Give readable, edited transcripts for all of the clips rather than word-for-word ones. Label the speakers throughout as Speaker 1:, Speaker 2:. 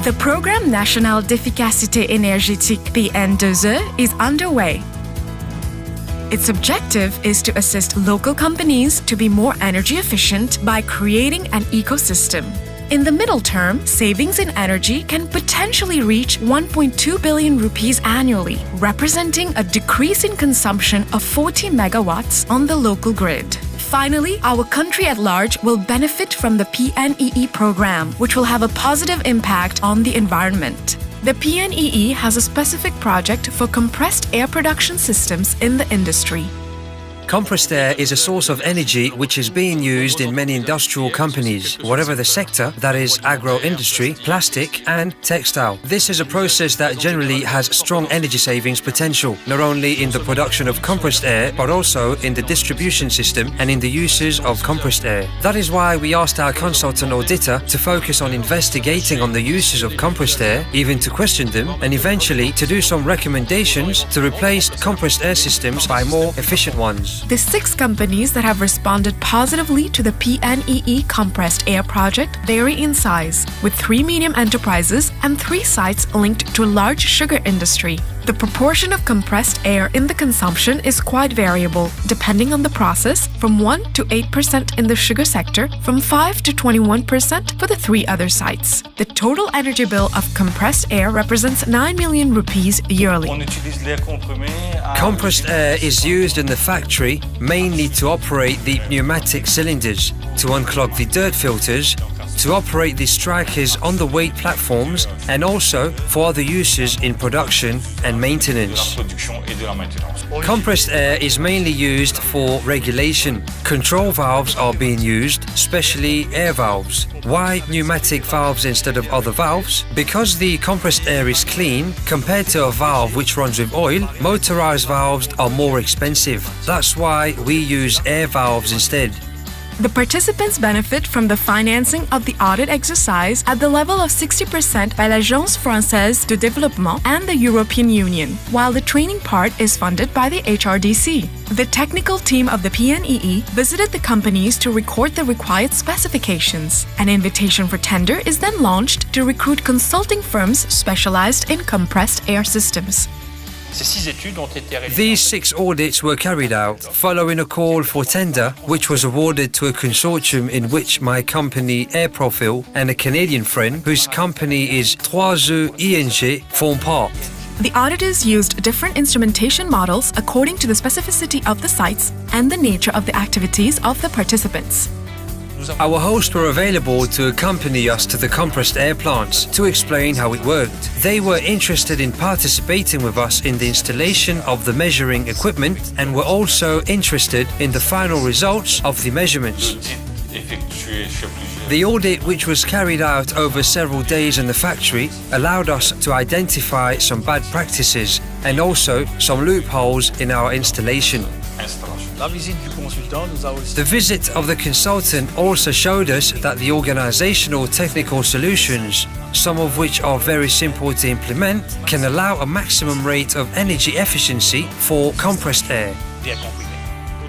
Speaker 1: The Programme National d'Efficacité Énergétique PNEE is underway. Its objective is to assist local companies to be more energy efficient by creating an ecosystem. In the middle term, savings in energy can potentially reach 1.2 billion rupees annually, representing a decrease in consumption of 40 megawatts on the local grid. Finally, our country at large will benefit from the PNEE program, which will have a positive impact on the environment. The PNEE has a specific project for compressed air production systems in the industry.
Speaker 2: Compressed air is a source of energy which is being used in many industrial companies, whatever the sector, that is agro-industry, plastic and textile. This is a process that generally has strong energy savings potential, not only in the production of compressed air, but also in the distribution system and in the uses of compressed air. That is why we asked our consultant auditor to focus on investigating on the uses of compressed air, even to question them, and eventually to do some recommendations to replace compressed air systems by more efficient ones.
Speaker 1: The 6 companies that have responded positively to the PNEE compressed air project vary in size, with 3 medium enterprises and 3 sites linked to a large sugar industry. The proportion of compressed air in the consumption is quite variable, depending on the process, from 1 to 8% in the sugar sector, from 5 to 21% for the 3 other sites. The total energy bill of compressed air represents 9 million rupees yearly.
Speaker 2: Compressed air is used in the factory mainly to operate the pneumatic cylinders, to unclog the dirt filters, to operate the strikers on the weight platforms, and also for other uses in production and maintenance. Compressed air is mainly used for regulation. Control valves are being used, especially air valves. Why pneumatic valves instead of other valves? Because the compressed air is clean, compared to a valve which runs with oil, motorized valves are more expensive. That's why we use air valves instead.
Speaker 1: The participants benefit from the financing of the audit exercise at the level of 60% by l'Agence Française de Développement and the European Union, while the training part is funded by the HRDC. The technical team of the PNEE visited the companies to record the required specifications. An invitation for tender is then launched to recruit consulting firms specialized in compressed air systems.
Speaker 2: These 6 audits were carried out following a call for tender, which was awarded to a consortium in which my company Air Profil and a Canadian friend, whose company is 3E ING, form part.
Speaker 1: The auditors used different instrumentation models according to the specificity of the sites and the nature of the activities of the participants.
Speaker 2: Our hosts were available to accompany us to the compressed air plants to explain how it worked. They were interested in participating with us in the installation of the measuring equipment and were also interested in the final results of the measurements. The audit, which was carried out over several days in the factory, allowed us to identify some bad practices and also some loopholes in our installation. The visit of the consultant also showed us that the organizational technical solutions, some of which are very simple to implement, can allow a maximum rate of energy efficiency for compressed air.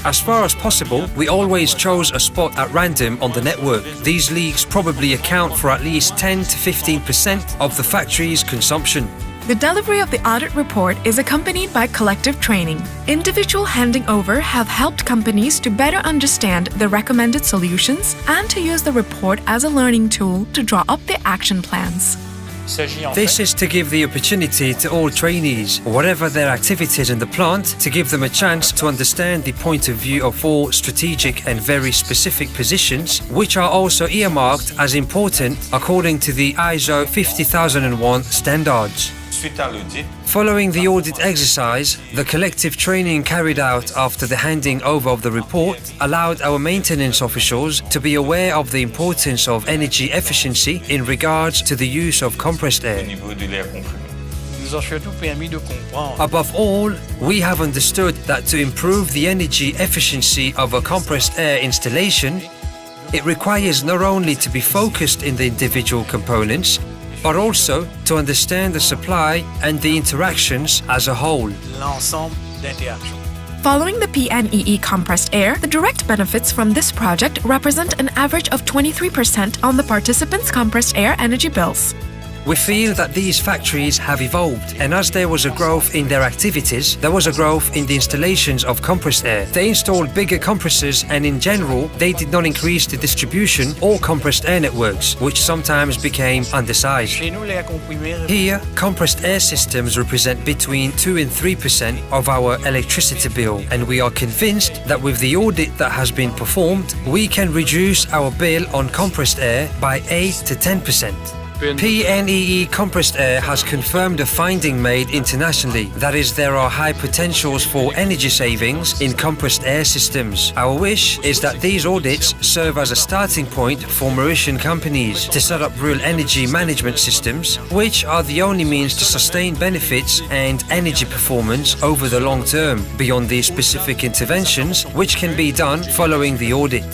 Speaker 2: As far as possible, we always chose a spot at random on the network. These leaks probably account for at least 10 to 15% of the factory's consumption.
Speaker 1: The delivery of the audit report is accompanied by collective training. Individual handing over have helped companies to better understand the recommended solutions and to use the report as a learning tool to draw up their action plans.
Speaker 2: This is to give the opportunity to all trainees, whatever their activities in the plant, to give them a chance to understand the point of view of 4 strategic and very specific positions, which are also earmarked as important according to the ISO 50001 standards. Following the audit exercise, the collective training carried out after the handing over of the report allowed our maintenance officials to be aware of the importance of energy efficiency in regards to the use of compressed air. Above all, we have understood that to improve the energy efficiency of a compressed air installation, it requires not only to be focused in the individual components, but also to understand the supply and the interactions as a whole.
Speaker 1: Following the PNEE compressed air, the direct benefits from this project represent an average of 23% on the participants' compressed air energy bills.
Speaker 2: We feel that these factories have evolved, and as there was a growth in their activities, there was a growth in the installations of compressed air. They installed bigger compressors, and in general, they did not increase the distribution or compressed air networks, which sometimes became undersized. Here, compressed air systems represent between 2 and 3% of our electricity bill, and we are convinced that with the audit that has been performed, we can reduce our bill on compressed air by 8 to 10%. PNEE Compressed Air has confirmed a finding made internationally, that is, there are high potentials for energy savings in compressed air systems. Our wish is that these audits serve as a starting point for Mauritian companies to set up real energy management systems, which are the only means to sustain benefits and energy performance over the long term, beyond these specific interventions, which can be done following the audit.